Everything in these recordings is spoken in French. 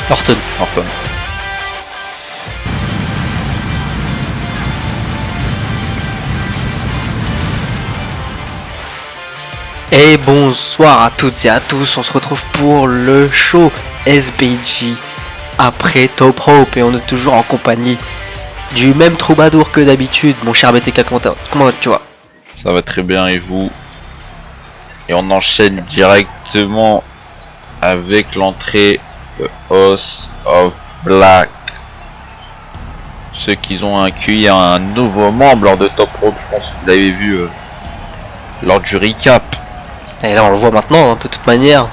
Orton. Orton. Et bonsoir à toutes et à tous, on se retrouve pour le show SBG après Top Rope et on est toujours en compagnie du même troubadour que d'habitude, mon cher BTK, comment tu vas? Ça va très bien et vous? Et on enchaîne directement avec l'entrée de House of Black. Ceux qui ont accueilli un nouveau membre lors de Top Rope, je pense que vous l'avez vu lors du recap. Et là on le voit maintenant, hein, de toute manière.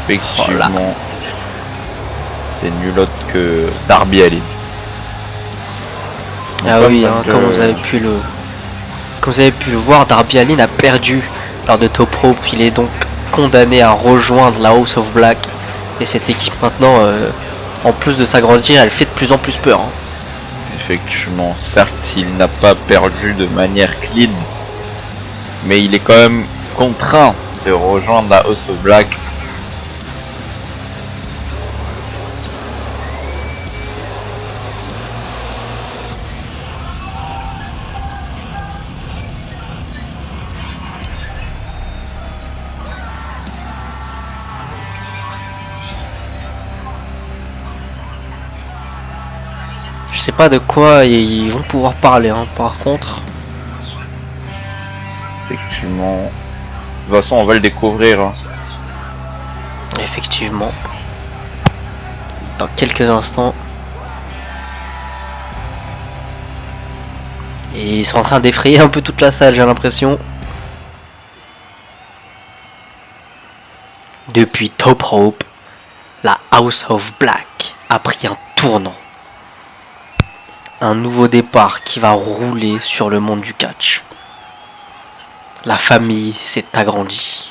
Effectivement, c'est nul autre que Darby Allin. Ah oui, hein, comme vous avez pu le voir, Darby Allin a perdu lors de Top Rope. Il est donc condamné à rejoindre la House of Black. Et cette équipe maintenant, en plus de s'agrandir, elle fait de plus en plus peur. Hein. Effectivement, certes, il n'a pas perdu de manière clean, mais il est quand même contraint de rejoindre la House of Black. Je sais pas de quoi ils vont pouvoir parler, hein, par contre. Effectivement. De toute façon, on va le découvrir. Hein. Effectivement. Dans quelques instants. Et ils sont en train d'effrayer un peu toute la salle, j'ai l'impression. Depuis Top Rope, la House of Black a pris un tournant. Un nouveau départ qui va rouler sur le monde du catch. La famille s'est agrandie.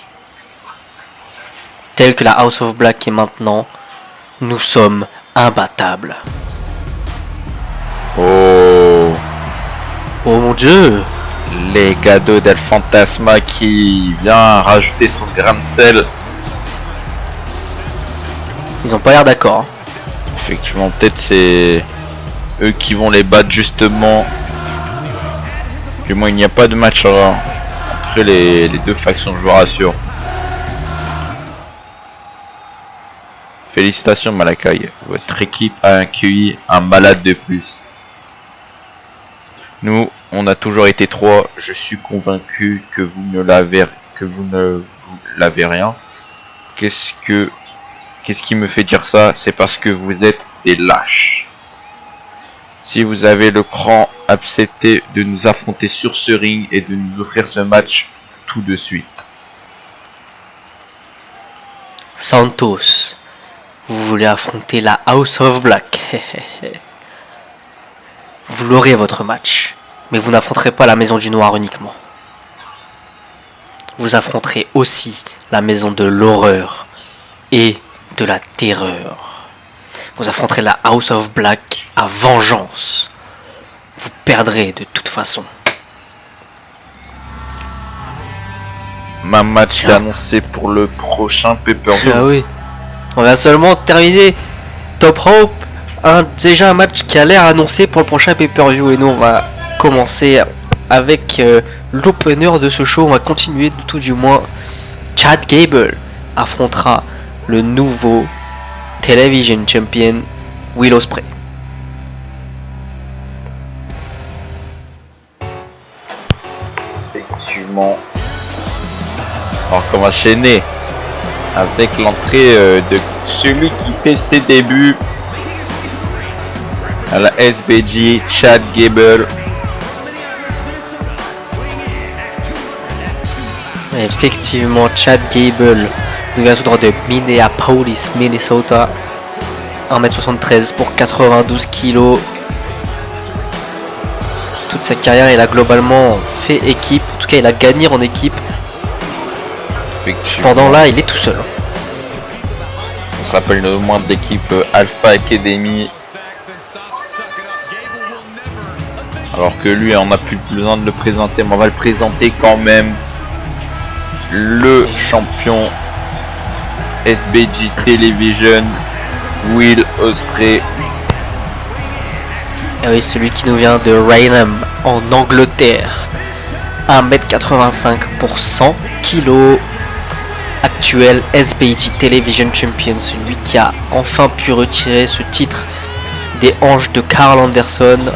Tel que la House of Black est maintenant, nous sommes imbattables. Oh, Oh mon dieu! Legado del Fantasma qui vient rajouter son grain de sel. Ils ont pas l'air d'accord. Hein. Effectivement, peut-être c'est eux qui vont les battre justement. Du moins, il n'y a pas de match entre les deux factions, je vous rassure. Félicitations Malakai, votre équipe a accueilli un malade de plus. Nous, on a toujours été trois. Je suis convaincu que vous ne l'avez rien. Qu'est-ce qui me fait dire ça? C'est parce que vous êtes des lâches. Si vous avez le cran, acceptez de nous affronter sur ce ring et de nous offrir ce match tout de suite. Santos, vous voulez affronter la House of Black. Vous l'aurez votre match, mais vous n'affronterez pas la Maison du Noir uniquement. Vous affronterez aussi la Maison de l'Horreur et de la Terreur. Vous affronterez la House of Black à vengeance. Vous perdrez de toute façon. Ma match est annoncé pour le prochain pay-per-view. Ah oui. On va seulement terminer Top Rope. Déjà un match qui a l'air annoncé pour le prochain pay-per-view. Et nous on va commencer avec l'opener de ce show. On va continuer tout du moins. Chad Gable affrontera le nouveau Television Champion Will Ospreay. Effectivement. Alors qu'on va enchaîner avec l'entrée de celui qui fait ses débuts à la SBG, Chad Gable. Effectivement, Chad Gable nous vient tout droit de Minneapolis, Minnesota. 1m73 pour 92 kg. Toute sa carrière, il a globalement fait équipe. En tout cas, il a gagné en équipe. Pendant là, il est tout seul. On se rappelle au moins de l'équipe Alpha Academy. Alors que lui, on n'a plus besoin de le présenter, mais on va le présenter quand même. Le champion SBG Television, Will Ospreay. Et oui, celui qui nous vient de Raynham en Angleterre. 1m85 pour 100 kg. Actuel SBG Television Champion, celui qui a enfin pu retirer ce titre des hanches de Carl Anderson.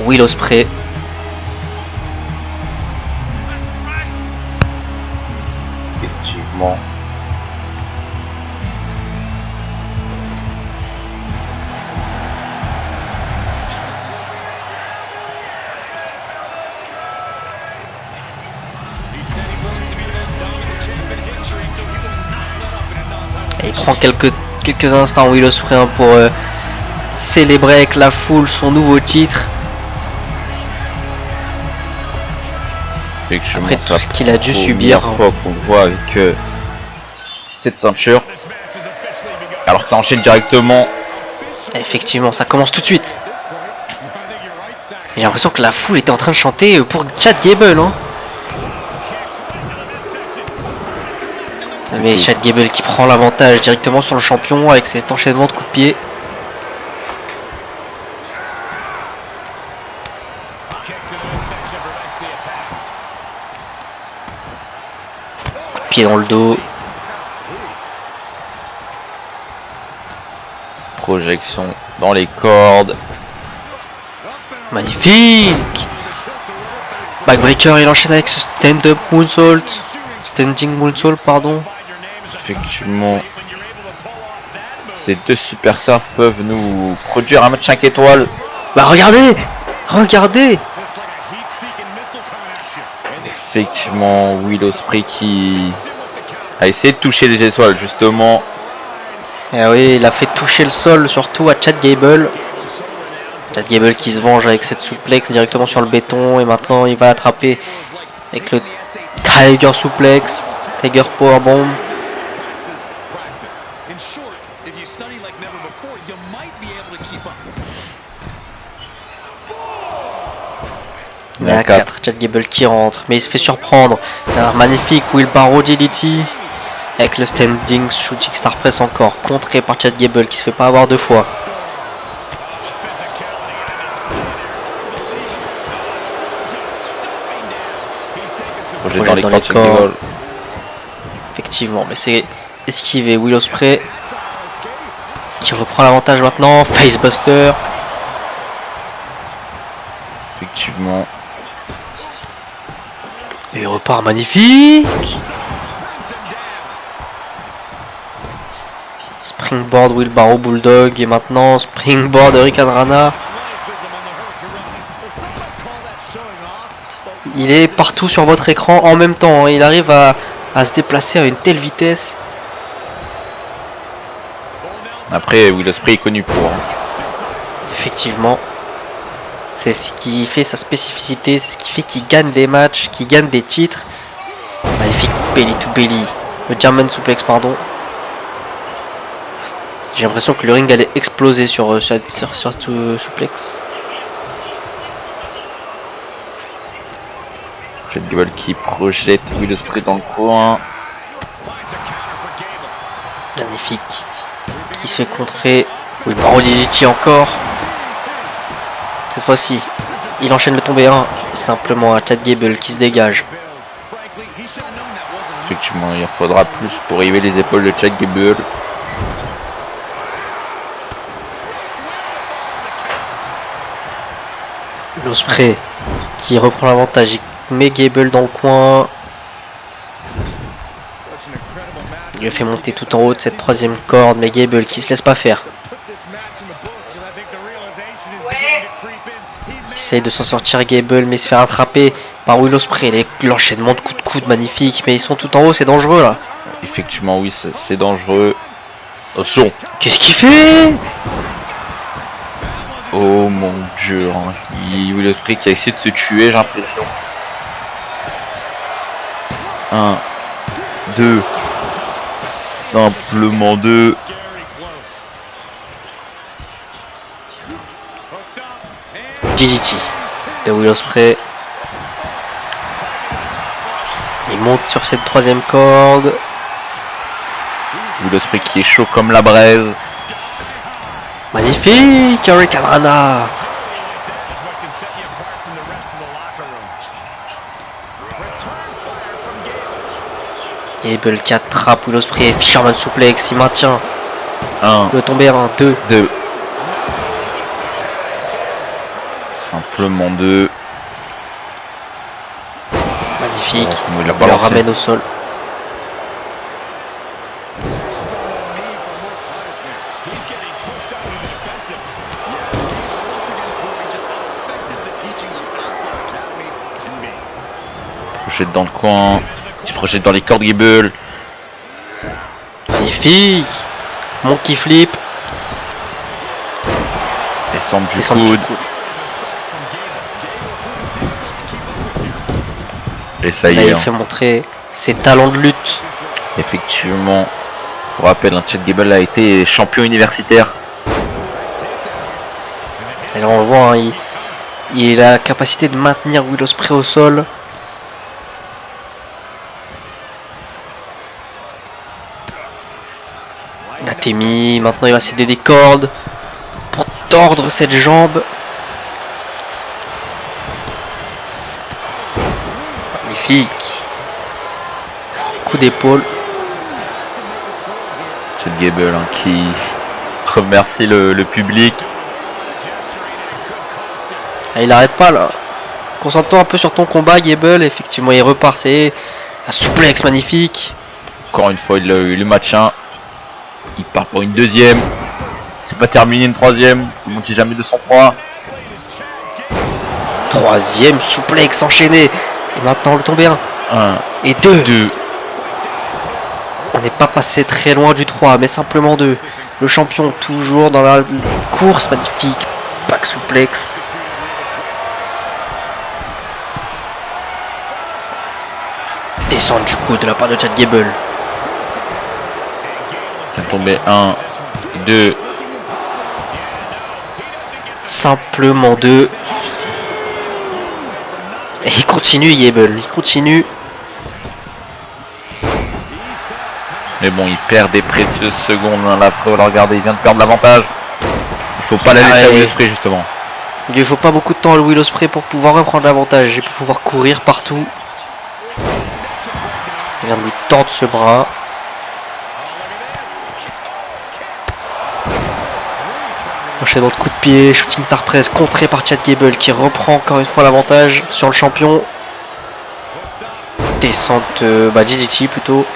Will Ospreay. Effectivement. Et il prend quelques instants, Will Ospreay, pour célébrer avec la foule son nouveau titre. Après tout ce qu'il a dû subir. C'est la première fois qu'on le voit avec cette ceinture. Alors que ça enchaîne directement. Effectivement, ça commence tout de suite. J'ai l'impression que la foule était en train de chanter pour Chad Gable. Hein. Mais Chad Gable qui prend l'avantage directement sur le champion avec cet enchaînement de coups de pied. Coup de pied dans le dos. Projection dans les cordes. Magnifique. Backbreaker, il enchaîne avec ce stand-up moonsault. Standing moonsault, pardon. Effectivement, ces deux superstars peuvent nous produire un match 5 étoiles. Bah regardez. Regardez. Effectivement, Will Ospreay qui a essayé de toucher les étoiles justement. Et oui, il a fait toucher le sol surtout à Chad Gable. Chad Gable qui se venge avec cette souplex directement sur le béton. Et maintenant il va l'attraper avec le Tiger Suplex, Tiger Powerbomb. Il est à 4, Chad Gable qui rentre, mais il se fait surprendre. Alors, magnifique wheelbarrow DDT avec le standing shooting star press encore, contré par Chad Gable qui se fait pas avoir deux fois. Projet dans les corps. Effectivement, mais c'est esquivé. Will Ospreay qui reprend l'avantage maintenant. Facebuster. Effectivement. Et il repart magnifique. Springboard, wheelbarrow, bulldog. Et maintenant springboard, Hurricane Rana. Il est partout sur votre écran en même temps. Il arrive à se déplacer à une telle vitesse. Après, Will Ospreay est connu pour. Effectivement. C'est ce qui fait sa spécificité. C'est ce qui fait qu'il gagne des matchs, qu'il gagne des titres. Magnifique belly to belly. Le German suplex, pardon. J'ai l'impression que le ring allait exploser sur ce suplex. Chad Gable qui projette Will Ospreay dans le coin. Magnifique. Qui se fait contrer. Oui, DDT encore. Cette fois-ci, il enchaîne le tombé 1. Simplement à Chad Gable qui se dégage. Effectivement, il faudra plus pour arriver les épaules de Chad Gable. L'Ospreay qui reprend l'avantage. Il met Gable dans le coin. Il le fait monter tout en haut de cette troisième corde. Mais Gable qui se laisse pas faire. Il essaye de s'en sortir Gable, mais il se fait rattraper par Will Ospreay. L'enchaînement de coups de coude magnifique. Mais ils sont tout en haut, c'est dangereux là. Effectivement, oui, c'est dangereux. Au son. Qu'est-ce qu'il fait? Oh mon dieu, hein. Will Ospreay qui a essayé de se tuer, j'ai l'impression. 1, 2, simplement 2. DDT de Will Ospreay. Il monte sur cette troisième corde. Will Ospreay qui est chaud comme la braise. Magnifique, Hurricane Rana. Gable qui attrape Will Ospreay, Fisherman Suplex, il maintient. 1, Il doit tomber 1, 2. 2. Simplement 2. Magnifique. Oh, il a Il le balancé. ramène au sol. Projette dans le coin. Tu projettes dans les cordes Gable. Magnifique. Monkey flip. Descendre du Descend du coude. coude. Et ça y Là, est. il fait montrer ses talents de lutte. Effectivement. Pour rappel, Chad Gable a été champion universitaire. Et là, on le voit, hein, il a la capacité de maintenir Will Ospreay au sol. Il a été mis. Maintenant, il va s'aider des cordes pour tordre cette jambe. Magnifique. Coup d'épaule. Chad Gable qui remercie le public. Ah, il arrête pas là. Concentre-toi un peu sur ton combat, Gable. Effectivement, il repart. C'est la souplex magnifique. Encore une fois, il a eu le match 1. Il part pour une deuxième. C'est pas terminé, une troisième. Il monte jamais 203. Troisième souplex enchaîné. Et maintenant, le tomber 1. 1, Et 2. 2. On n'est pas passé très loin du 3, mais simplement 2. Le champion toujours dans la course magnifique. Back souplex. Descente du coup de la part de Chad Gable. Il est tombé 1, 2. Simplement 2. Et il continue Gable, il continue. Mais bon, il perd des précieuses secondes. Hein, là, après, regardez, il vient de perdre l'avantage. Il faut pas la laisser à Will Ospreay, justement. Il lui faut pas beaucoup de temps à Will Ospreay pour pouvoir reprendre l'avantage et pour pouvoir courir partout. Il vient de lui tordre ce bras. Enchaînement de coup de pied, shooting star press contré par Chad Gable qui reprend encore une fois l'avantage sur le champion. Descente, DDT plutôt.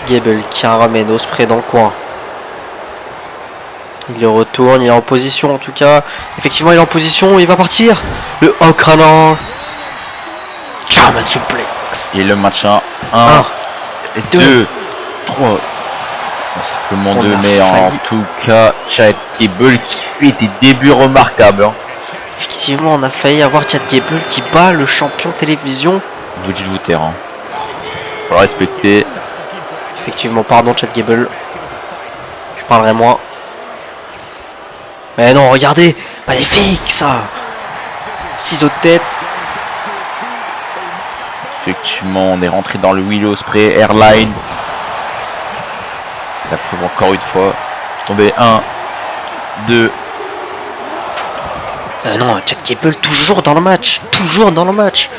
Gable qui ramène Ospreay dans le coin. Il le retourne, il est en position en tout cas. Effectivement, il est en position, il va partir. Le O'Connor. German suplex. Et le match 1, 1, et 2, 2, 3. Simplement On 2, a mais en failli. tout cas, Chad Gable qui fait des débuts remarquables. Hein. Effectivement, on a failli avoir Chad Gable qui bat le champion télévision. Vous dites-vous taire. Hein. Faut le respecter. Effectivement, pardon Chad Gable. Je parlerai moins. Mais non, regardez. Magnifique ça. Ciseaux de tête. Effectivement, on est rentré dans le Will Ospreay Airline. La preuve encore une fois. Tombé 1, 2. Non, Chad Gable toujours dans le match. Toujours dans le match.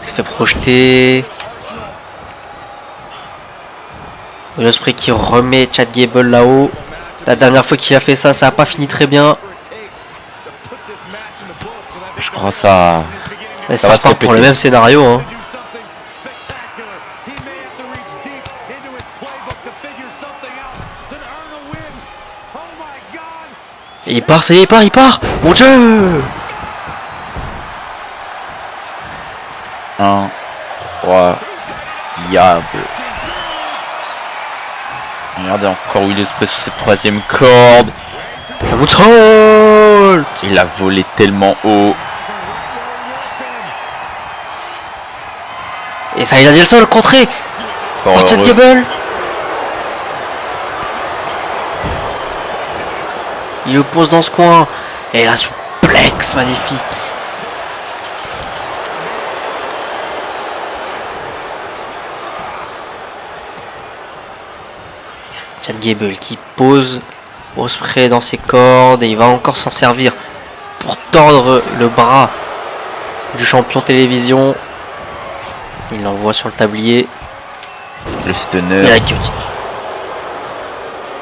Il se fait projeter. Will Ospreay qui remet Chad Gable là-haut. La dernière fois qu'il a fait ça, ça n'a pas fini très bien. Je crois ça. Et Ça ça va se repart pour le répéter. même scénario. Hein. Et il part, ça y est, il part. Mon Dieu. Incroyable. Regardez encore Will Ospreay sur cette troisième corde. La moonsault. Il a volé tellement haut. Et ça, il a dit le sol, contré. Encore Par Chad heureux. Gable. Il le pose dans ce coin. Et la souplex magnifique. Chad Gable qui pose Ospreay dans ses cordes. Et il va encore s'en servir pour tordre le bras du champion télévision. Il l'envoie sur le tablier. Le stunner. Et la guillotine.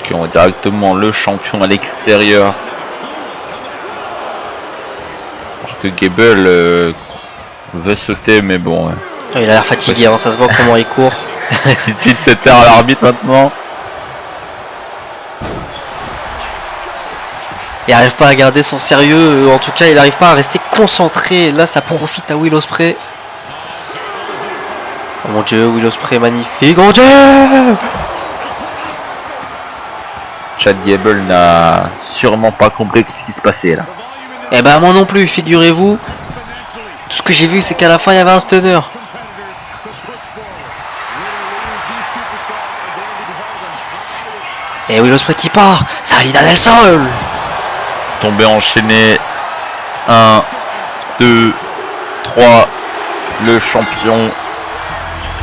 Qui ont directement le champion à l'extérieur. Alors que Gable veut sauter, mais bon. Il a l'air fatigué, hein, ça se voit comment il court. Il vide cette terre à l'arbitre maintenant. Il n'arrive pas à garder son sérieux, en tout cas il n'arrive pas à rester concentré. Là ça profite à Will Ospreay. Oh mon dieu, Will Ospreay magnifique, oh mon dieu! Chad Gable n'a sûrement pas compris ce qui se passait là. Eh ben moi non plus, figurez-vous. Tout ce que j'ai vu c'est qu'à la fin il y avait un stunner. Et Will Ospreay qui part, ça valide à Nelson. Tombé enchaîné. 1, 2, 3. Le champion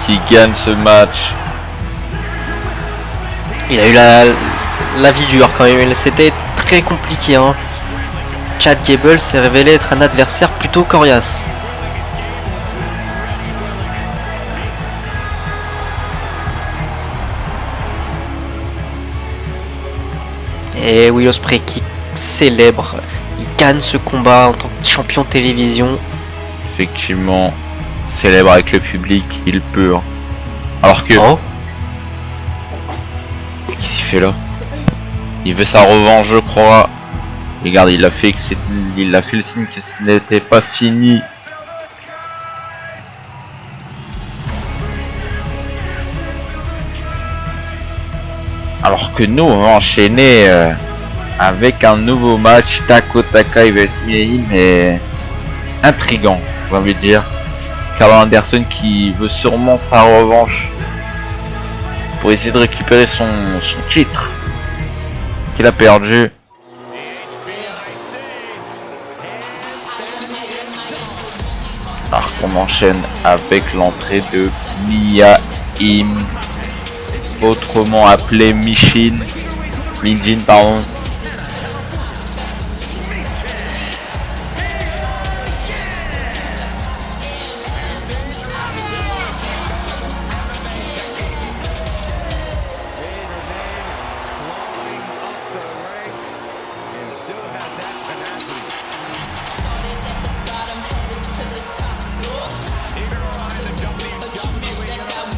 qui gagne ce match. Il a eu la vie dure quand même, c'était très compliqué. Hein. Chad Gable s'est révélé être un adversaire plutôt coriace. Et Will Ospreay qui célèbre, il gagne ce combat en tant que champion télévision. Effectivement, célèbre avec le public, il peut. Alors que... Oh. Qu'est-ce qu'il fait là? Il veut sa revanche, je crois. Regarde, il a fait le signe que ce n'était pas fini. Alors que nous, on va enchaîner avec un nouveau match. Dakota vs Miyai, mais intriguant, j'ai envie de dire. Carl Anderson qui veut sûrement sa revanche pour essayer de récupérer son titre qu'il a perdu. Alors qu'on enchaîne avec l'entrée de Mia Im, autrement appelé Mijin, pardon.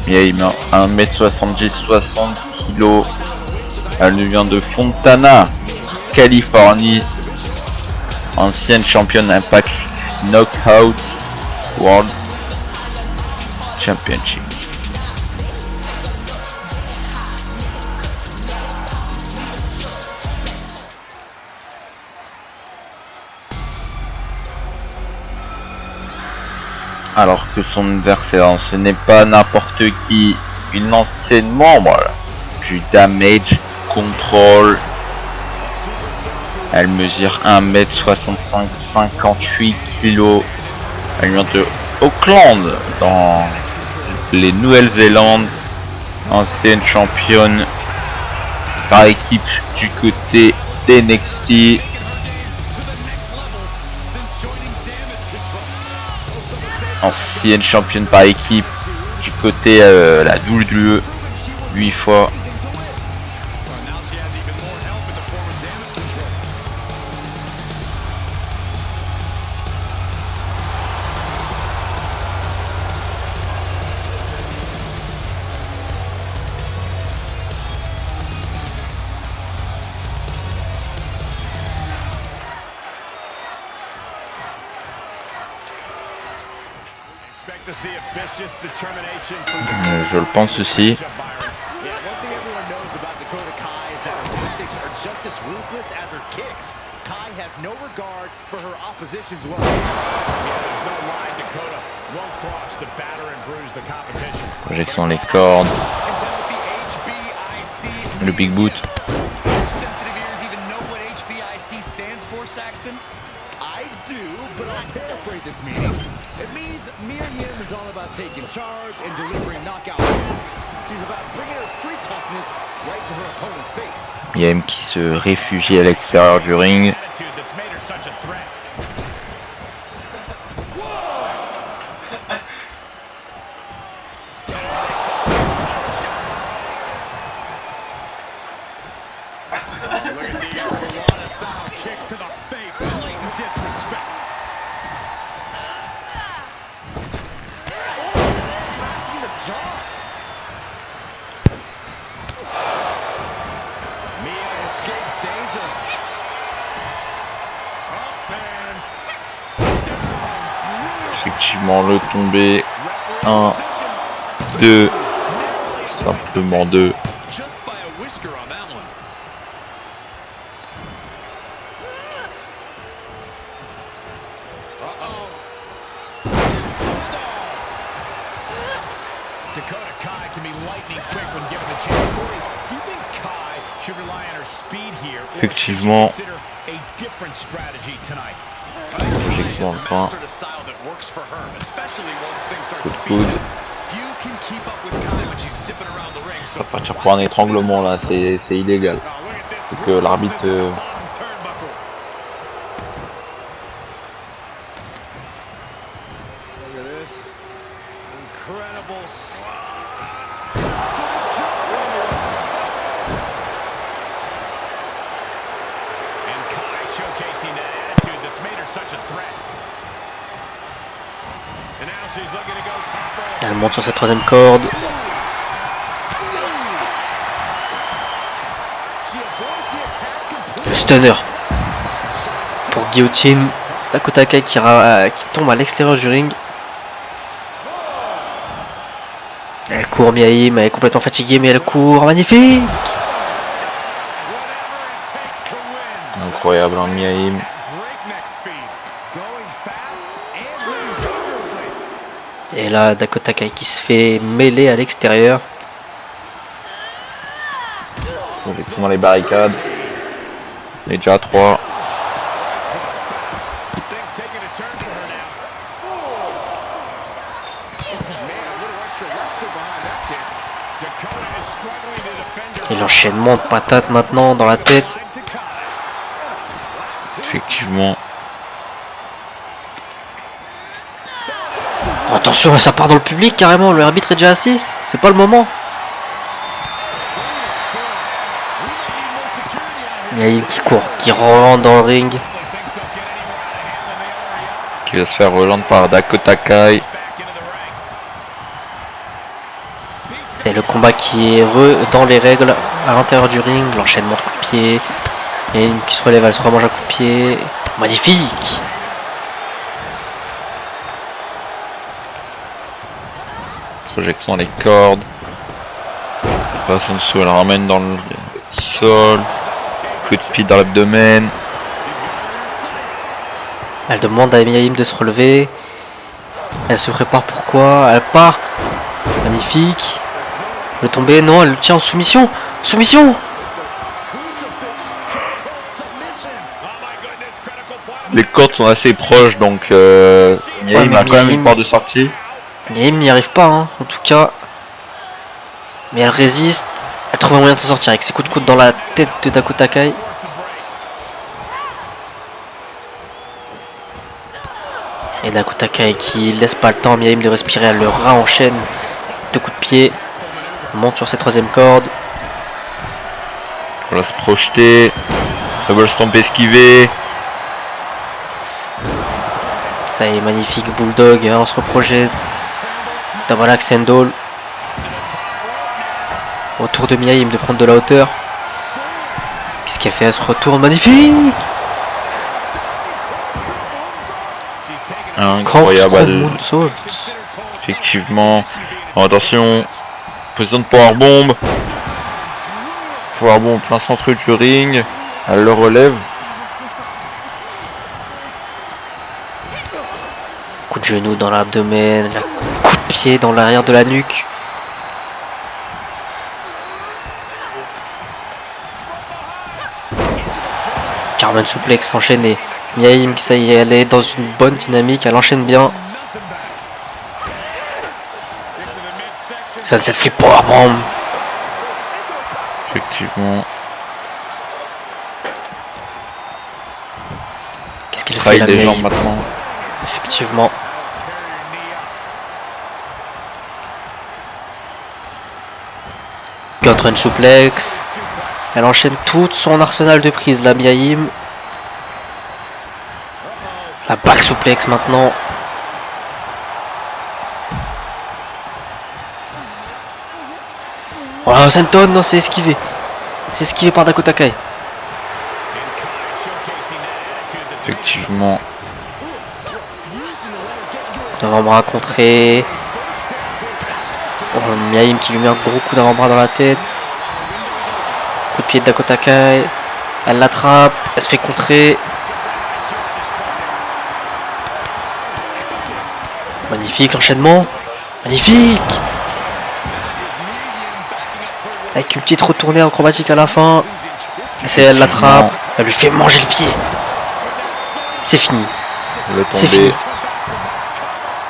Mia Im, 1m70, 60 kg. Elle vient de Fontana, Californie. Ancienne championne Impact Knockout World Championship. Alors que son adversaire, ce n'est pas n'importe qui, une ancienne membre du Damage Control. Elle mesure 1m65, 58 kg. Elle vient de Auckland, dans les Nouvelle-Zélande. Ancienne championne par équipe du côté d'NXT. Ancienne championne par équipe du côté la WWE 8 fois. Je le pense aussi. Projection les cordes. Le big boot. its meaning. It means Mia Yim is all about taking charge and delivering knockout blows. She's about bringing her street toughness right to her opponent's face. Yim qui se réfugie à l'extérieur du ring. Effectivement, le tombé. 1, 2, simplement 2. Dakota Kai can be lightning quick when given the chance. Corey, do you think Kai should rely on her speed here, or effectivement, should she consider a different strategy tonight? projection dans le coin. Coup de coude. Ça va partir pour un étranglement là, c'est illégal. C'est que l'arbitre Elle monte sur sa troisième corde. Le stunner pour guillotine. Dakota Kai qui tombe à l'extérieur du ring. Elle court, Mia Yim, elle est complètement fatiguée mais elle court, magnifique. incroyable, hein, Mia Yim. Et là, Dakota Kai qui se fait mêler à l'extérieur. Projection dans les barricades. Il est déjà à 3. Et l'enchaînement de patates maintenant dans la tête. Effectivement. Attention, ça part dans le public carrément, le arbitre est déjà à 6, c'est pas le moment. Mia Yim qui court, qui rentre dans le ring. Qui va se faire rejoindre par Dakota Kai. C'est le combat qui est dans les règles à l'intérieur du ring, l'enchaînement de coups de pied. Mia Yim qui se relève, elle se remange un coup de pied. Magnifique. Projection dans les cordes. Elle passe en dessous, elle ramène dans le sol. Coup de pied dans l'abdomen. Elle demande à Mia Yim de se relever. Elle se prépare pourquoi. Elle part. Magnifique. Le tomber, non, elle le tient en soumission. Soumission. Les cordes sont assez proches, donc Mia Yim a quand même une porte de sortie. Mia Yim n'y arrive pas, hein, en tout cas. Mais elle résiste. Elle trouve un moyen de se sortir avec ses coups de coude dans la tête de Dakota Kai. Et Dakota Kai qui laisse pas le temps à Mia Yim de respirer. Elle le enchaîne de coups de pied. Monte sur ses troisième cordes. On va se projeter. Double stomp esquivé. Ça y est, magnifique bulldog, hein, on se reprojette. Double axe handle. Autour de Mia Yim de prendre de la hauteur. Qu'est-ce qu'elle fait? Elle se retourne, magnifique. Incroyable. Moonsault. Effectivement. Attention. Position de powerbomb. Powerbomb plein centre du ring. Elle le relève. Coup de genou dans l'abdomen. Coup de pied dans l'arrière de la nuque. Carmen Suplex enchaîné. Mia Yim, ça y est, elle est dans une bonne dynamique, elle enchaîne bien. Sunset Flip Powerbomb. Effectivement. Qu'est-ce qu'il fait Travaille là, les Mia jambes Yim? maintenant. Effectivement. Gun suplex. Elle enchaîne tout son arsenal de prise, la Mia Yim. La back suplex maintenant. Voilà, Senton, non, c'est esquivé. C'est esquivé par Dakota Kai. Effectivement. Avant-bras contré. Oh, Mia Yim qui lui met un gros coup d'avant-bras dans la tête. Coup de pied de Dakota Kai. Elle l'attrape. Elle se fait contrer. Magnifique l'enchaînement. Magnifique. Avec une petite retournée acrobatique à la fin. Elle l'attrape. Elle lui fait manger le pied. C'est fini. C'est fini.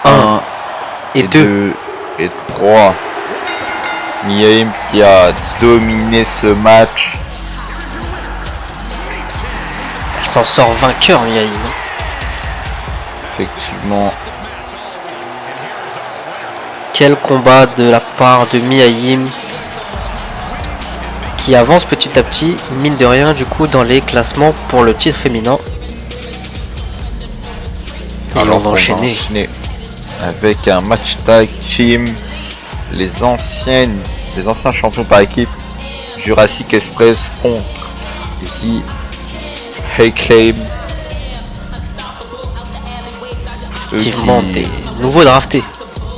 1 et 2 et 3. Mia Yim qui a dominé ce match. Elle s'en sort vainqueur, Mia Yim. Effectivement. Quel combat de la part de Mia Yim, qui avance petit à petit, mine de rien, du coup, dans les classements pour le titre féminin. Et Alors on va enchaîner. Avec un match tag team. Les anciens champions par équipe. Jurassic Express contre ici Acclaim. Effectivement, des nouveaux draftés.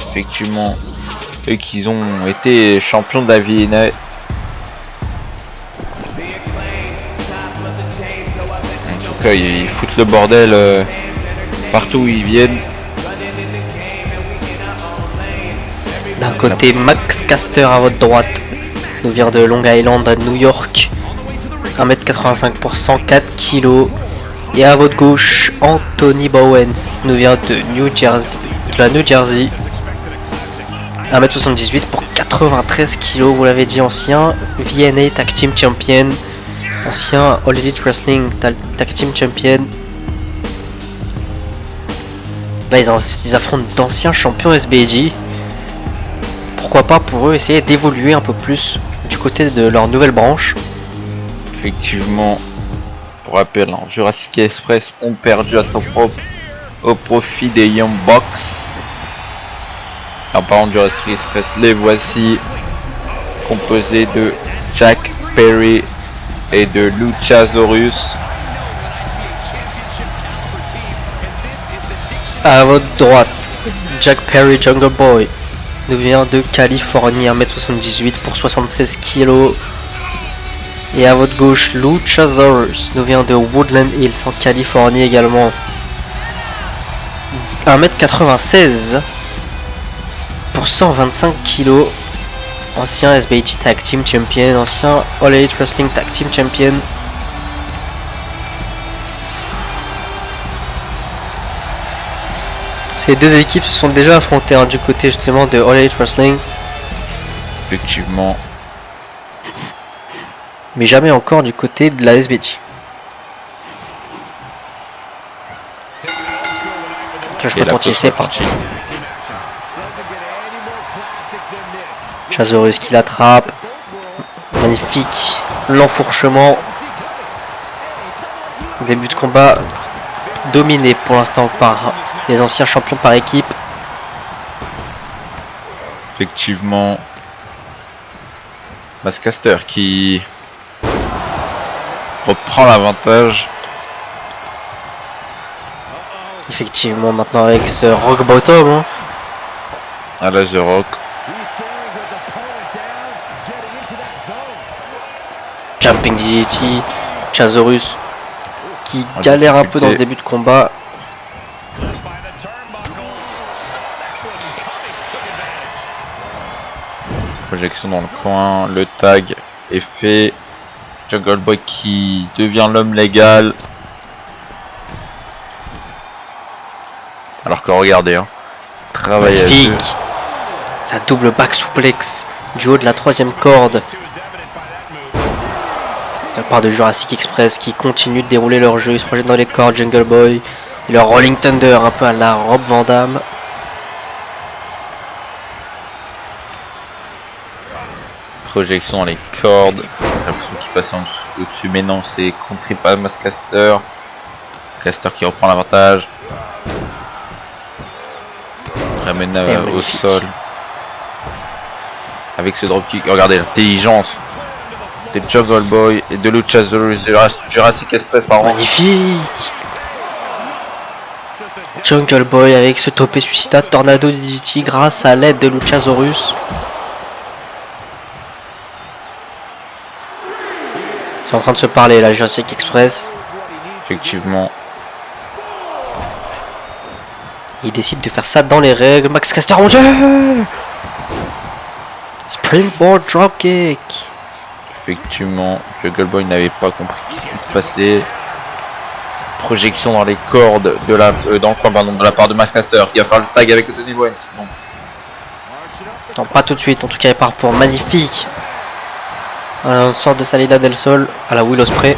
Effectivement, eux qui ont été champions de la VNA. En tout cas, ils foutent le bordel partout où ils viennent. D'un côté, Max Caster à votre droite, nous vient de Long Island à New York, 1m85 pour 104 kg. Et à votre gauche, Anthony Bowens nous vient de la New Jersey, 1m78 pour 93 kg, vous l'avez dit, ancien VNA Tag Team Champion, ancien All Elite Wrestling Tag Team Champion. Là, ils affrontent d'anciens champions SBG. Pourquoi pas pour eux essayer d'évoluer un peu plus du côté de leur nouvelle branche. Effectivement, pour rappel, Jurassic Express ont perdu à Top Rope au profit des Young Bucks. En parlant de Jurassic Express, les voici, composés de Jack Perry et de Luchasaurus. À votre droite, Jack Perry Jungle Boy nous vient de Californie, 1m78 pour 76 kg. Et à votre gauche, Luchasaurus nous vient de Woodland Hills en Californie également, 1m96 pour 125 kg. Ancien SBG Tag Team Champion, ancien All Elite Wrestling Tag Team Champion. Ces deux équipes se sont déjà affrontées du côté justement de All Elite Wrestling. Effectivement. Mais jamais encore du côté de la SBG. Clash Potentiel, c'est parti. Luchasaurus qui l'attrape. Magnifique. L'enfourchement. Début de combat dominé pour l'instant par les anciens champions par équipe. Effectivement. Mascaster qui reprend l'avantage. Effectivement, maintenant avec ce Rock Bottom. Hein. À la The Rock. Jumping DDT. Luchasaurus qui galère un peu dans ce début de combat. Projection dans le coin, le tag est fait. Jungle Boy qui devient l'homme légal. Alors que regardez, hein, travail à deux. Magnifique. La double back suplex du haut de la 3e corde. De la part de Jurassic Express qui continue de dérouler leur jeu. Ils se projettent dans les cordes. Jungle Boy et leur Rolling Thunder un peu à la Rob Van Dam. Projection dans les cordes. J'ai l'impression qu'il passe au-dessus, mais non, c'est contré par Mascaster. Caster qui reprend l'avantage. Ramène au sol. Avec ce dropkick, regardez l'intelligence de Jungle Boy et de Luchasaurus, Jurassic Express, pardon. Magnifique. Jungle Boy avec ce topé suicida Tornado DDT grâce à l'aide de Luchasaurus. C'est en train de se parler là, Jurassic Express. Effectivement. Il décide de faire ça dans les règles. Max Caster, mon dieu! Springboard dropkick. Effectivement, Jungle Boy n'avait pas compris ce qui se passait. Projection dans les cordes de la, dans le coin, pardon, de la part de Max Caster qui va faire le tag avec Tony Bowens. Bon. Non, pas tout de suite. En tout cas, il part pour magnifique. Une sorte de Salida del Sol à la Will Ospreay.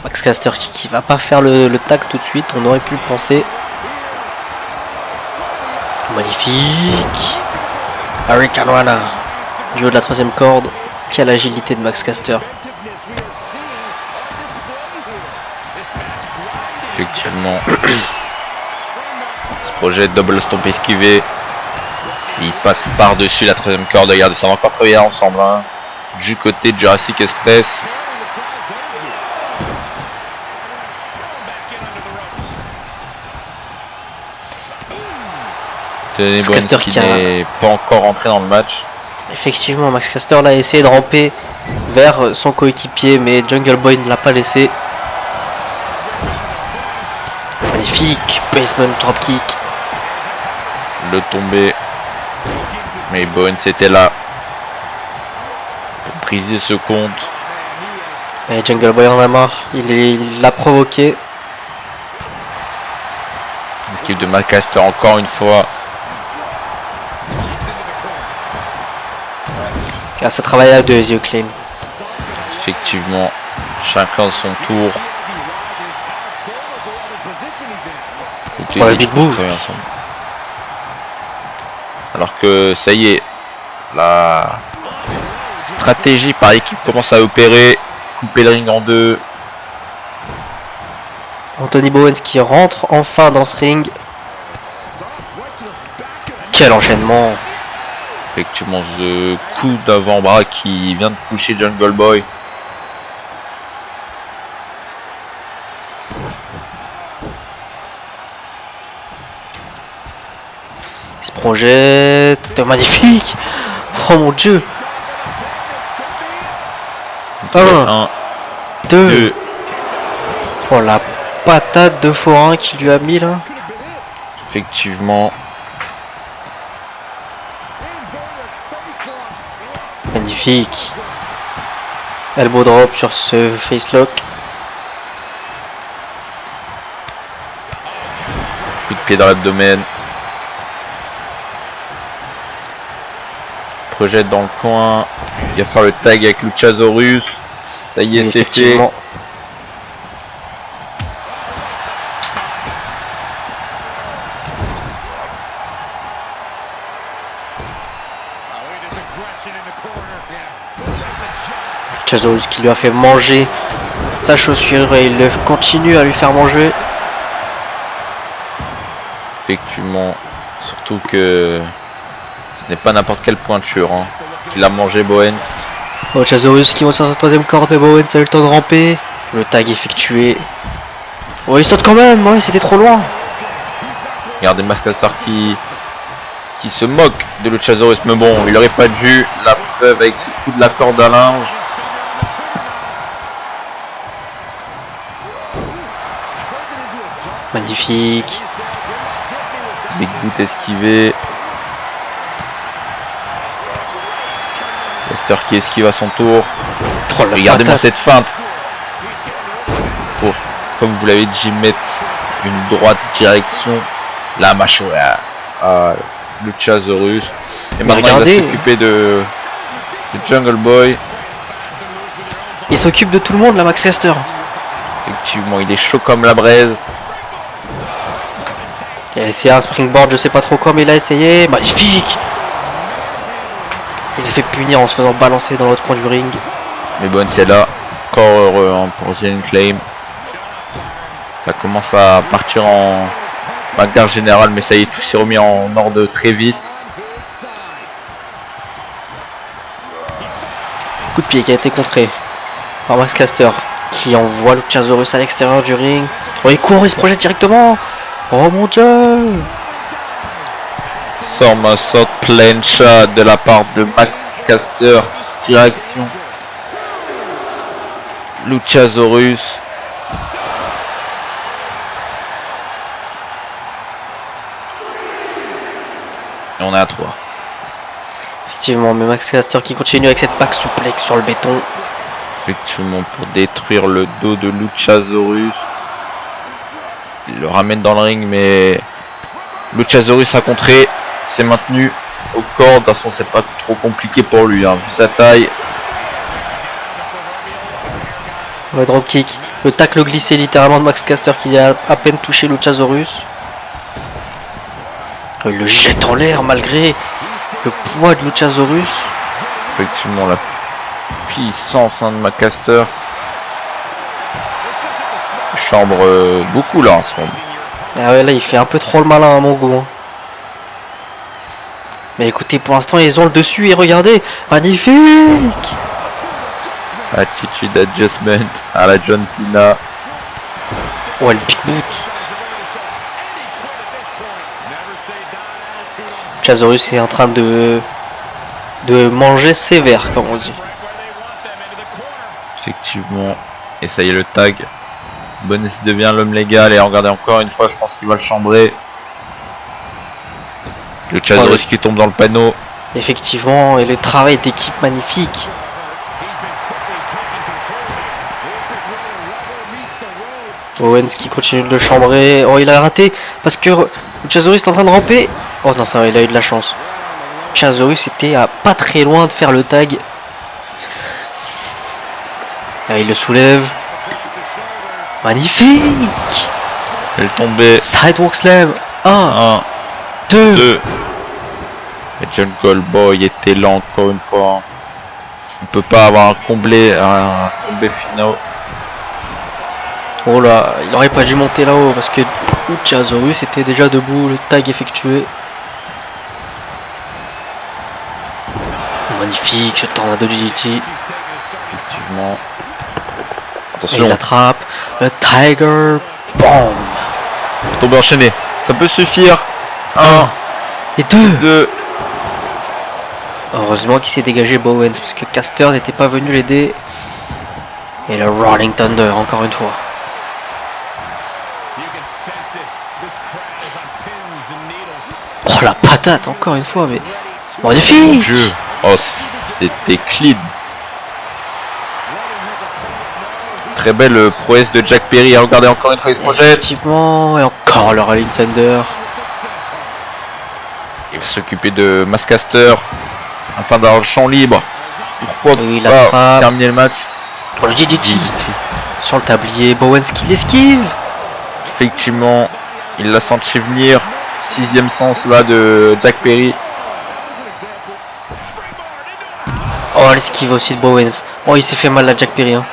Max Caster qui va pas faire le tag tout de suite. On aurait pu le penser. Magnifique. Hurricane Rana du haut de la 3e corde. Quelle agilité de Max Caster. Effectivement. Ce projet double stomp esquivé. Il passe par-dessus la 3e corde. Regardez, ça va encore travailler ensemble. Hein. Du côté de Jurassic Express. Tony Bowens qui n'est pas encore entré dans le match. Effectivement, Max Caster l'a essayé de ramper vers son coéquipier, mais Jungle Boy ne l'a pas laissé. Magnifique basement dropkick. Le tombé. Mais Bowens était là pour briser ce compte. Et Jungle Boy en a marre. Il l'a provoqué. Esquive de Max Caster encore une fois. Là, ça travaille à deux, The Acclaim. Effectivement, chacun son tour. Pour le Big Move. Alors que ça y est, la stratégie par équipe commence à opérer. Couper le ring en deux. Anthony Bowens qui rentre enfin dans ce ring. Quel enchaînement! Effectivement, ce coup d'avant-bras qui vient de toucher Jungle Boy. Il se projette. Magnifique! Oh mon dieu! 1, 2. Oh la patate de forain qu'il lui a mis là. Effectivement. Magnifique. Elbow drop sur ce facelock. Coup de pied dans l'abdomen. Projette dans le coin. Il va faire le tag avec Luchasaurus. Ça y est, c'est fait. Luchasaurus qui lui a fait manger sa chaussure et il continue à lui faire manger. Effectivement, surtout que ce n'est pas n'importe quelle pointure hein, qu'il a mangé Bowens. Luchasaurus qui monte sur sa 3e corde, mais Bowens a eu le temps de ramper. Le tag effectué. Oh, il saute quand même, ouais, c'était trop loin. Regardez Mascaster qui se moque de Luchasaurus, mais bon, il aurait pas dû. La preuve avec ce coup de la corde à linge. Magnifique. Big boot esquivé. Lester qui esquive à son tour. Oh, regardez-moi cette feinte. comme vous l'avez dit, mettre une droite direction la mâchoire à Luchasaurus. Et maintenant regardez, il va s'occuper de Jungle Boy. il s'occupe de tout le monde, là, Max Caster. Effectivement, il est chaud comme la braise. Il a essayé un springboard, je sais pas trop quoi, mais il a essayé. Magnifique! Il s'est fait punir en se faisant balancer dans l'autre coin du ring. Mais bon, c'est là. Encore heureux hein, pour The Claim. Ça commence à partir en bagarre générale, mais ça y est, tout s'est remis en ordre très vite. Coup de pied qui a été contré par Max Caster, qui envoie Luchasaurus à l'extérieur du ring. Oh, il court, il se projette directement. Oh mon dieu! Somersault plancha de la part de Max Caster. Direction Luchasaurus. Et on est à 3. Effectivement, mais Max Caster qui continue avec cette back suplex sur le béton. Effectivement, pour détruire le dos de Luchasaurus. Il le ramène dans le ring, mais Luchasaurus a contré. C'est maintenu au corps. De toute façon, c'est pas trop compliqué pour lui, hein, vu sa taille. Le dropkick, le tacle glissé littéralement de Max Caster qui a à peine touché Luchasaurus. Il le jette en l'air malgré le poids de Luchasaurus. Effectivement, la puissance hein, de Max Caster. Chambre beaucoup là en ce moment. Ah ouais, là il fait un peu trop le malin à mon goût. Hein. Mais écoutez, pour l'instant ils ont le dessus et regardez, magnifique! Attitude adjustment à la John Cena. Ouais, le big boot. Luchasaurus est en train de manger sévère, comme on dit. Effectivement. Et ça y est, le tag. Bones devient l'homme légal. Et regardez encore une fois, je pense qu'il va le chambrer. Le Luchasaurus qui tombe dans le panneau. Effectivement, et le travail d'équipe magnifique. Owens qui continue de le chambrer. Oh, il a raté parce que Luchasaurus est en train de ramper. Oh non, ça va, il a eu de la chance. Luchasaurus était à pas très loin de faire le tag. Là, il le soulève. Magnifique! Elle est tombée. Sidewalk Slam. 1, 2. Et Jungle Boy était lent encore une fois. On peut pas avoir un tombé final. Oh là, il aurait pas dû monter là-haut parce que Luchasaurus était déjà debout, le tag effectué. Magnifique ce tornado DDT. Effectivement. Et Attention. il attrape le Tiger Bomb. Il est tombé enchaîné. Ça peut suffire. 1 et 2. 2. Heureusement qu'il s'est dégagé Bowens parce que Caster n'était pas venu l'aider. Et le Rolling Thunder encore une fois. Oh la patate encore une fois, mais magnifique. Mon Dieu. Oh, c'était clean. Très belle prouesse de Jack Perry. Regardez encore une fois, il se projette. Effectivement, et encore le Rolling Thunder. Il va s'occuper de Max Caster afin d'avoir le champ libre. Pourquoi Et il pas attrape. terminer le match? Oh, le DDT sur le tablier. Bowens qui l'esquive. Effectivement, il l'a senti venir. 6e sens là de Jack Perry. Oh, l'esquive aussi de Bowens. Oh, il s'est fait mal là, Jack Perry. Hein.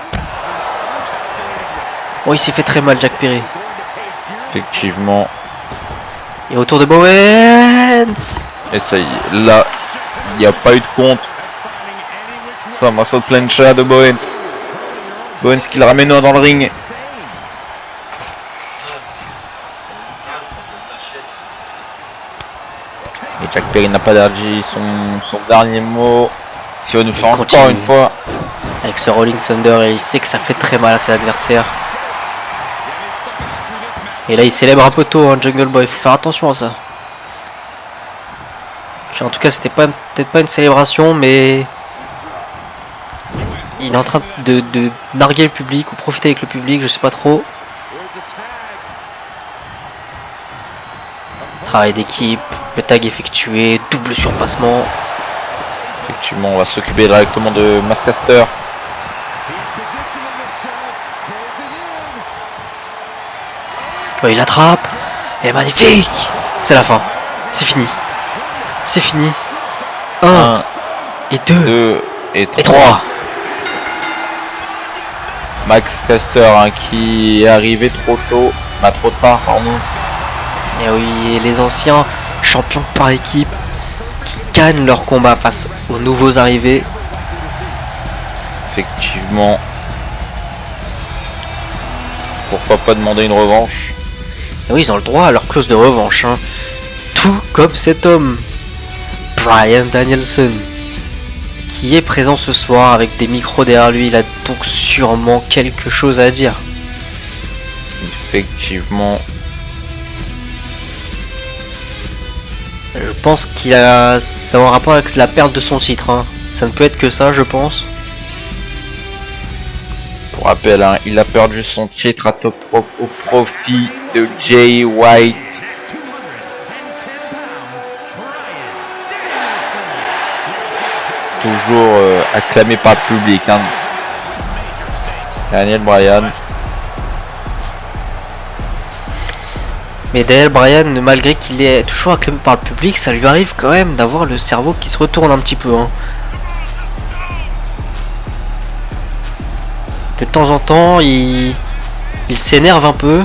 Oh, il s'est fait très mal, Jack Perry. Effectivement. Et autour de Bowens. Et ça y est, là, il n'y a pas eu de compte. Ça m'a sauté plein de chat de Bowens. Bowens qui le ramène dans le ring. Et Jack Perry n'a pas d'énergie. Son dernier mot. Si on nous fait encore continue. une fois. Avec ce Rolling Thunder, et il sait que ça fait très mal à ses adversaires. Et là, il célèbre un peu tôt, hein, Jungle Boy. Il faut faire attention à ça. En tout cas, c'était peut-être pas une célébration, mais il est en train de narguer le public ou profiter avec le public, je sais pas trop. Travail d'équipe, le tag effectué, double surpassement. Effectivement, on va s'occuper directement de Mascaster. Ouais, il attrape. Et magnifique. C'est la fin. C'est fini. C'est fini. 1 et 2 et 3. Max Caster hein, qui est arrivé trop tôt, trop tard pardon. Et oui, et les anciens champions par équipe qui gagnent leur combat face aux nouveaux arrivés. Effectivement. Pourquoi pas demander une revanche? Et oui, ils ont le droit à leur clause de revanche. Hein. Tout comme cet homme, Bryan Danielson, qui est présent ce soir avec des micros derrière lui. Il a donc sûrement quelque chose à dire. Effectivement. Je pense qu'il a ça a un rapport avec la perte de son titre. Hein. Ça ne peut être que ça, je pense. Pour rappel, hein, il a perdu son titre à Top Rope au profit de Jay White. Toujours acclamé par le public. Hein. Daniel Bryan. Mais Daniel Bryan, malgré qu'il est toujours acclamé par le public, ça lui arrive quand même d'avoir le cerveau qui se retourne un petit peu. Hein. De temps en temps, il s'énerve un peu.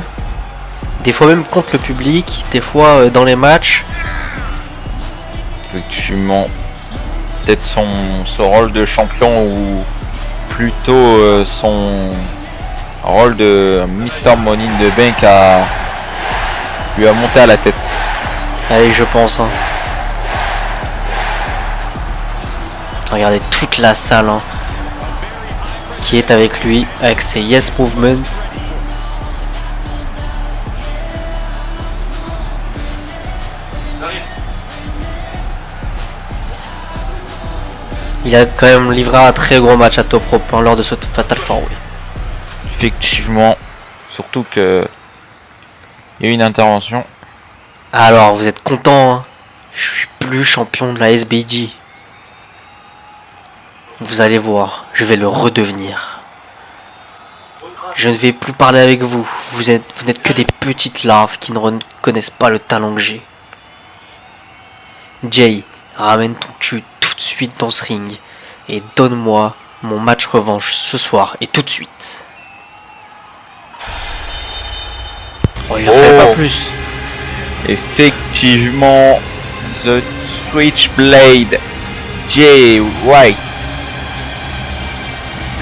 Des fois même contre le public, des fois dans les matchs. Effectivement. Peut-être son rôle de champion ou plutôt son rôle de Mr. Money in the Bank lui a monté à la tête. Allez, je pense. Hein. Regardez toute la salle hein, qui est avec lui, avec ses Yes Movement. Il a quand même livré un très gros match à Top Rope hein, lors de ce Fatal 4-Way. Effectivement, surtout que il y a eu une intervention. Alors, vous êtes content hein. Je suis plus champion de la SBG. Vous allez voir, je vais le redevenir. Je ne vais plus parler avec vous. Vous n'êtes que des petites larves qui ne reconnaissent pas le talent que j'ai. Jay, ramène ton cul tout de suite dans ce ring et donne-moi mon match revanche ce soir et tout de suite. Oh, il en fallait pas plus. Effectivement, The Switchblade, Jay White,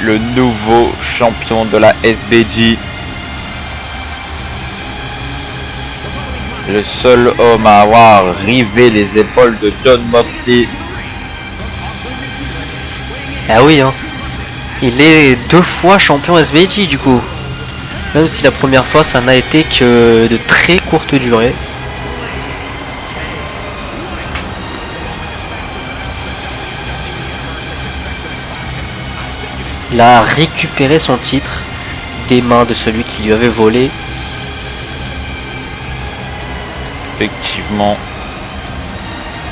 le nouveau champion de la SBG. Le seul homme à avoir rivé les épaules de Jon Moxley. Ah oui, hein. Il est 2 fois champion SBG du coup. Même si la première fois ça n'a été que de très courte durée. Il a récupéré son titre des mains de celui qui lui avait volé. Effectivement.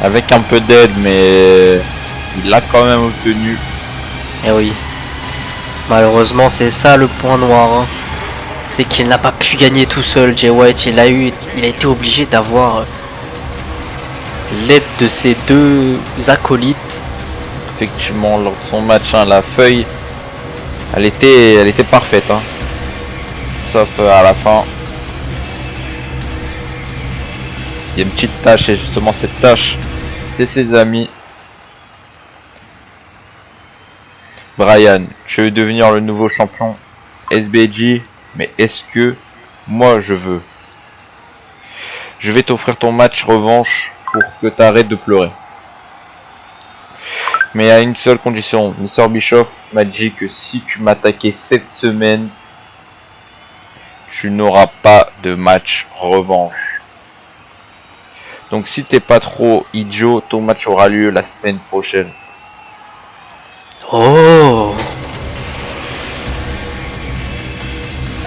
Avec un peu d'aide, mais il l'a quand même obtenu. Eh oui. Malheureusement, c'est ça le point noir. Hein. C'est qu'il n'a pas pu gagner tout seul, Jay White. Il a été obligé d'avoir l'aide de ses 2 acolytes. Effectivement, lors de son match, hein, la feuille, elle était parfaite. Hein. Sauf à la fin. Il y a une petite tâche et justement cette tâche, c'est ses amis. Bryan, tu veux devenir le nouveau champion SBG, mais est-ce que moi je veux? Je vais t'offrir ton match revanche pour que tu arrêtes de pleurer. Mais à une seule condition, Mr. Bischoff m'a dit que si tu m'attaquais cette semaine, tu n'auras pas de match revanche. Donc si t'es pas trop idiot, ton match aura lieu la semaine prochaine. Oh!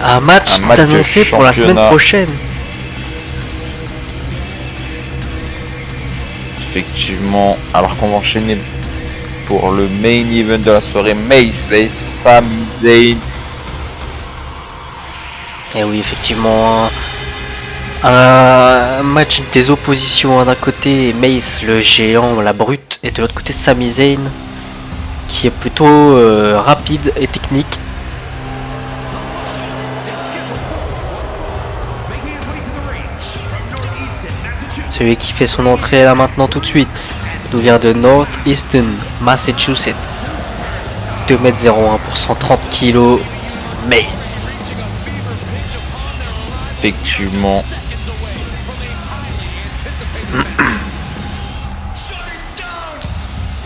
Un match annoncé pour la semaine prochaine. Effectivement, alors qu'on va enchaîner pour le main event de la soirée, Mace vs Sami Zayn. Et oui, effectivement, un match des oppositions. D'un côté, Mace, le géant, la brute, et de l'autre côté, Sami Zayn, qui est plutôt rapide et technique. Celui qui fait son entrée là maintenant tout de suite nous vient de Northeastern, Massachusetts. 2m01 pour 130 kg, Mace. Effectivement.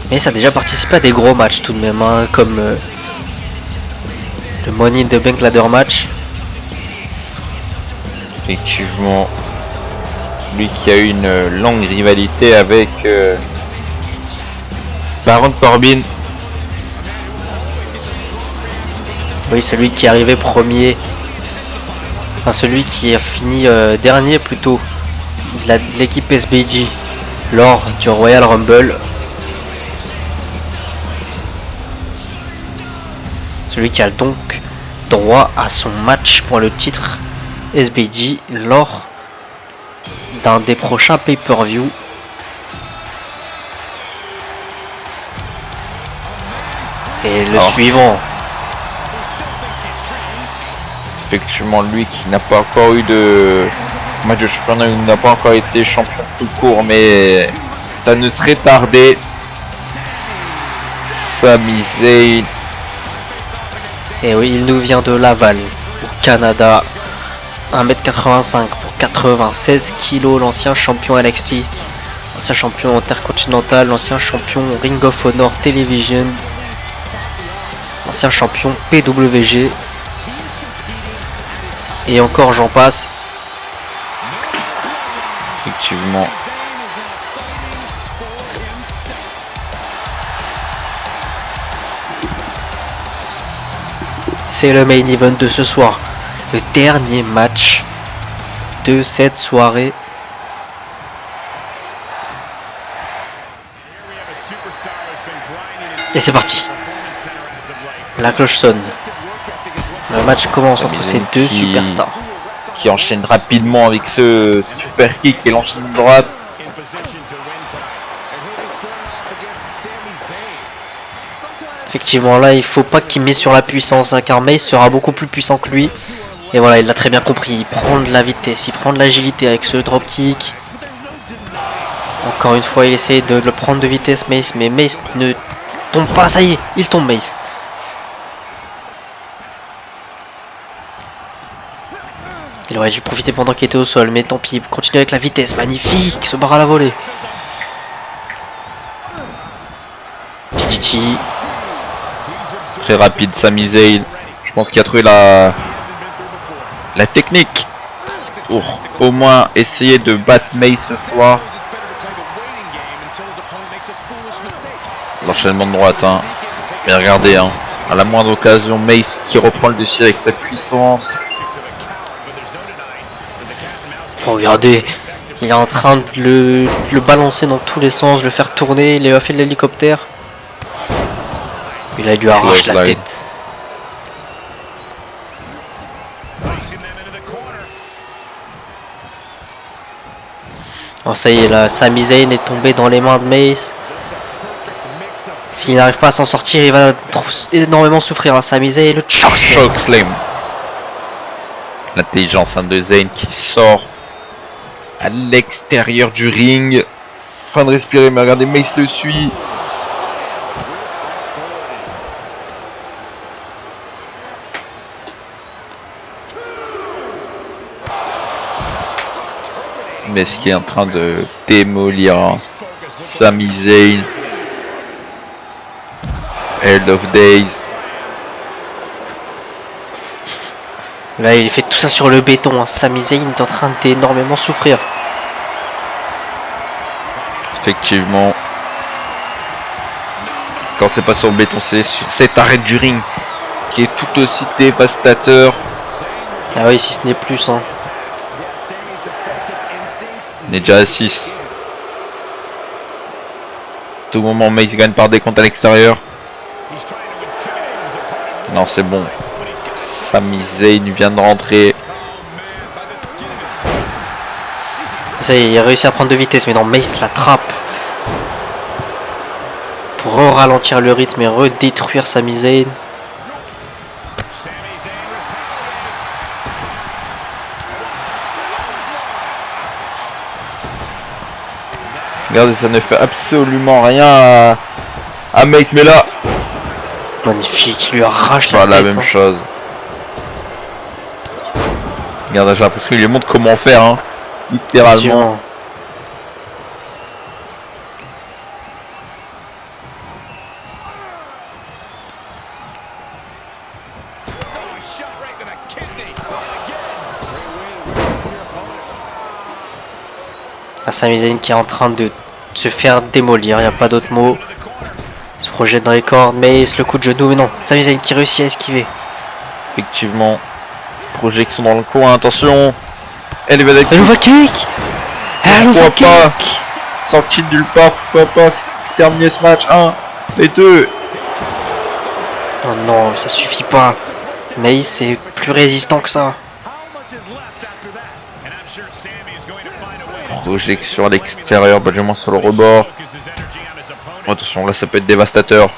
Mace a déjà participé à des gros matchs tout de même, hein, comme le Money in the Bank Ladder match. Effectivement. Lui qui a eu une longue rivalité avec Baron Corbin. Oui, celui qui est arrivé premier. Enfin, celui qui a fini dernier plutôt de l'équipe SBG lors du Royal Rumble. Celui qui a donc droit à son match pour le titre SBG lors d'un des prochains pay-per-view. Et le suivant. Effectivement, lui qui n'a pas encore eu de match de championnat, il n'a pas encore été champion tout court, mais ça ne serait tardé. Sami Zayn. Et oui, il nous vient de Laval, au Canada. 1m85 pour 96 kg, l'ancien champion NXT, l'ancien champion intercontinental, l'ancien champion Ring of Honor Television, l'ancien champion PWG. Et encore j'en passe. Effectivement. C'est le main event de ce soir. Le dernier match de cette soirée. Et c'est parti. La cloche sonne. Le match commence entre ces deux superstars. Qui enchaîne rapidement avec ce super kick et l'enchaîne droite. Effectivement, là, il faut pas qu'il mise sur la puissance, hein, car Mace sera beaucoup plus puissant que lui. Et voilà, il l'a très bien compris. Il prend de la vitesse, il prend de l'agilité avec ce dropkick. Encore une fois, il essaie de le prendre de vitesse, Mace, mais Mace ne tombe pas. Ça y est, il tombe, Mace. Il aurait dû profiter pendant qu'il était au sol, mais tant pis, il continue avec la vitesse. Magnifique, ce barre à la volée. Chichichi. Très rapide, Sami Zayn. Je pense qu'il a trouvé la technique pour au moins essayer de battre Mace ce soir. L'enchaînement de droite, hein. Mais regardez, hein, à la moindre occasion, Mace qui reprend le dessus avec sa puissance. Regardez, il est en train de le balancer dans tous les sens, de le faire tourner, il a fait de l'hélicoptère. Et là, il lui arrache la tête. Oh, ça y est, là, Sami Zayn est tombé dans les mains de Mace. S'il n'arrive pas à s'en sortir, il va énormément souffrir. Hein. Sami Zayn, le chokeslam. L'intelligence de Zayn qui sort à l'extérieur du ring. Fin de respirer, mais regardez, Mace le suit. Mace qui est en train de démolir Sami Zayn. End of Days. Là, il fait tout ça sur le béton. Hein. Sami Zayn est en train d'énormément souffrir. Effectivement. Quand c'est pas sur le béton, c'est sur cet arrêt du ring qui est tout aussi dévastateur. Ah oui, si ce n'est plus. Hein. On est déjà à 6. tout moment, Mace gagne par décompte à l'extérieur. Non, c'est bon. Sami Zayn vient de rentrer. Ça y est, il a réussi à prendre de vitesse, mais non, Mace l'attrape. Pour ralentir le rythme et redétruire Sami Zayn. Regardez, ça ne fait absolument rien à Mace, mais là, Magnifique, il lui arrache la voilà, tête. la même Hein. chose. Regarde, j'ai l'impression qu'il lui montre comment faire, hein. Littéralement. Effectivement. Ah, Sami Zayn qui est en train de se faire démolir, il n'y a pas d'autre mot. Il se projette dans les cordes, Mace, le coup de genou, mais non. Sami Zayn qui réussit à esquiver. Effectivement. Projection dans le coin, attention. Elle va Un nouveau kick. Un nouveau Pourquoi pas kick. sorti de nulle part, pourquoi pas terminer ce match. 1 et 2. Oh non, ça suffit pas. Mace est plus résistant que ça. Projection à l'extérieur, Benjamin sur le rebord. Attention, là ça peut être dévastateur.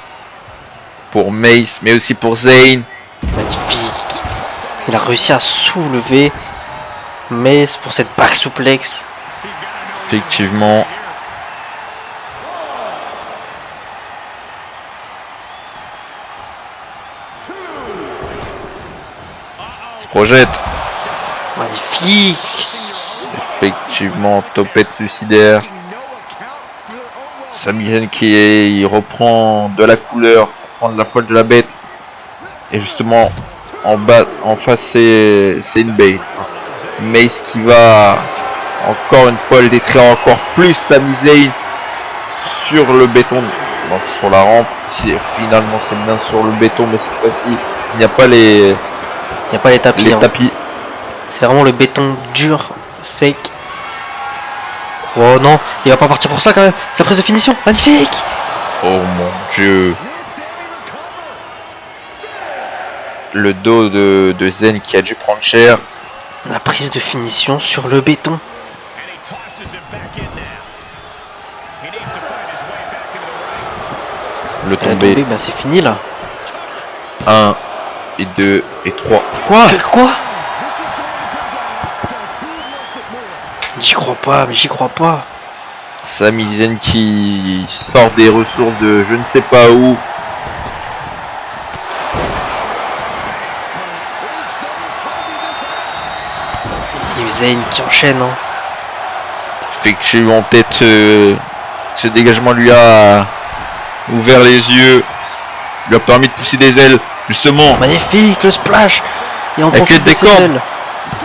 Pour Mace, mais aussi pour Zayn. Magnifique. Il a réussi à soulever Mace pour cette back suplex. Effectivement. Il se projette. Magnifique. Effectivement, topette suicidaire. Sami Zayn il reprend de la couleur, prend de la poil de la bête. Et justement, en bas, en face, c'est une bait. Mace qui va encore une fois le détruire encore plus Sami Zayn sur le béton, non, sur la rampe. Finalement, c'est bien sur le béton, mais cette fois-ci, il n'y a pas les Il n'y a pas les tapis. les hein. tapis. C'est vraiment le béton dur, sec. Oh non, il va pas partir pour ça quand même. Sa prise de finition, magnifique. Oh mon dieu. Le dos de Zayn qui a dû prendre cher. La prise de finition sur le béton. Le Elle est tombé. tombée, bah c'est fini là. 1 et 2 et 3. Quoi? Quoi? J'y crois pas, mais j'y crois pas. Sami Zayn qui sort des ressources de je ne sais pas où. Et Zayn qui enchaîne. Hein. Effectivement, peut-être ce dégagement lui a ouvert les yeux, lui a permis de pousser des ailes, justement. Magnifique, le splash. Et on Avec profite les de ses cordes. ailes.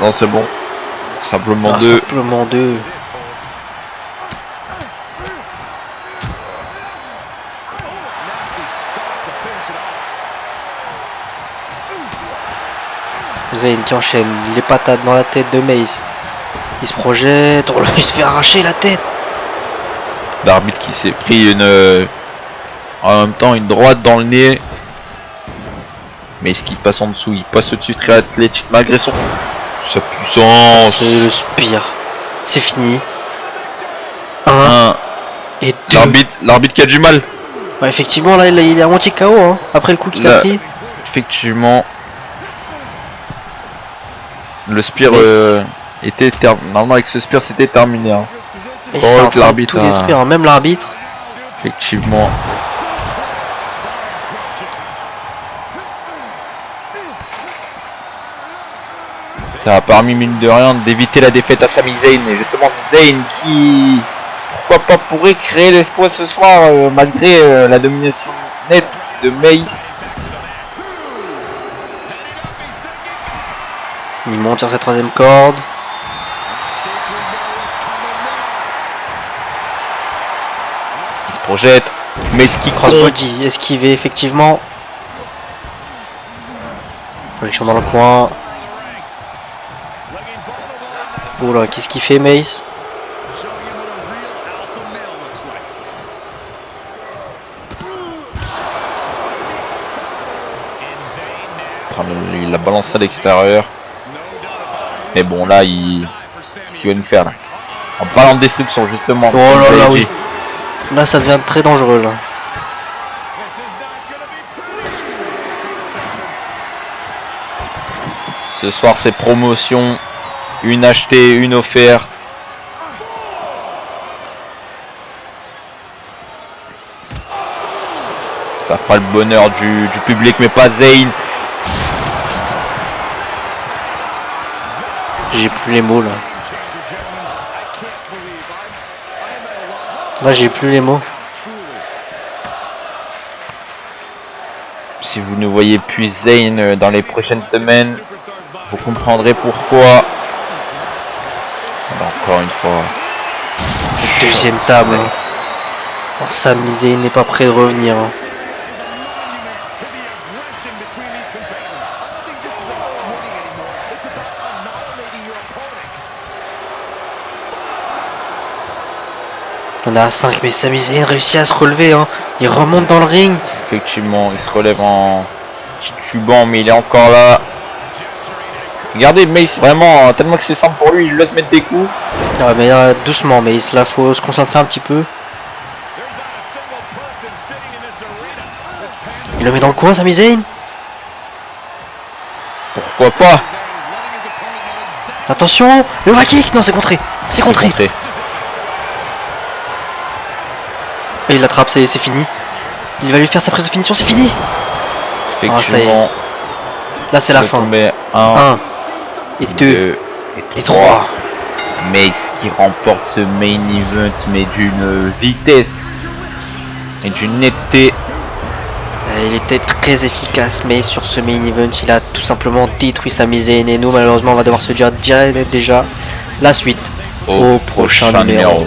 Non, c'est bon. Simplement Ah, 2. simplement 2. Zayn qui enchaîne les patates dans la tête de Mace. Il se projette, oh là, il se fait arracher la tête. L'arbitre qui s'est pris en même temps une droite dans le nez. Mais ce qui passe en dessous, il passe au-dessus très athlétique malgré sa puissance. C'est le spire. C'est fini. 1 Un. et 2. L'arbitre qui a du mal. Ouais, effectivement, là, il est à moitié KO. Hein, après le coup qu'il a Là, pris. Effectivement. Le Spear Mais était normalement avec ce Spear c'était terminé. Hein. Mais Faut c'est en que train de l'arbitre tout a- détruire, hein, même l'arbitre. Effectivement. Ça a permis mine de rien d'éviter la défaite à Sami Zayn. Et justement Zayn qui, pourquoi pas, pourrait créer l'espoir ce soir malgré la domination nette de Mace. Il monte sur sa troisième corde. Il se projette. Mace qui Crossbody, esquivé effectivement. Projection dans le coin. Oula, qu'est-ce qu'il fait Mace? Il l'a balancé à l'extérieur. Mais bon, là, il s'y va nous faire. Là. En parlant de destruction, justement. Oh là là, oui. Là, ça devient très dangereux, là. Ce soir, c'est promotion. Une achetée, une offerte. Ça fera le bonheur du public, mais pas Zayn. J'ai plus les mots, là. Là, j'ai plus les mots. Si vous ne voyez plus Zayn dans les prochaines semaines, vous comprendrez pourquoi. Encore une fois. Deuxième table. Oh, Sami Zayn n'est pas prêt de revenir. Hein. On est à 5, mais Sami Zayn réussit à se relever. Hein. Il remonte dans le ring. Effectivement, il se relève en titubant, mais il est encore là. Regardez, Mace, vraiment, tellement que c'est simple pour lui, il laisse mettre des coups. Ah, mais doucement, mais là, faut se concentrer un petit peu. Il le met dans le coin, Sami Zayn. Pourquoi pas? Attention, le va kick. Non, c'est contré. C'est contré. Et il l'attrape, c'est fini. Il va lui faire sa prise de finition, c'est fini. Effectivement. Ah, ça y est. Là, c'est la fin. 1 et 2 et 3. Mace qui remporte ce main event, mais d'une vitesse et d'une netteté. Il était très efficace, mais sur ce main event, il a tout simplement détruit Sami Zayn. Et nous, malheureusement, on va devoir se dire déjà la suite au prochain numéro.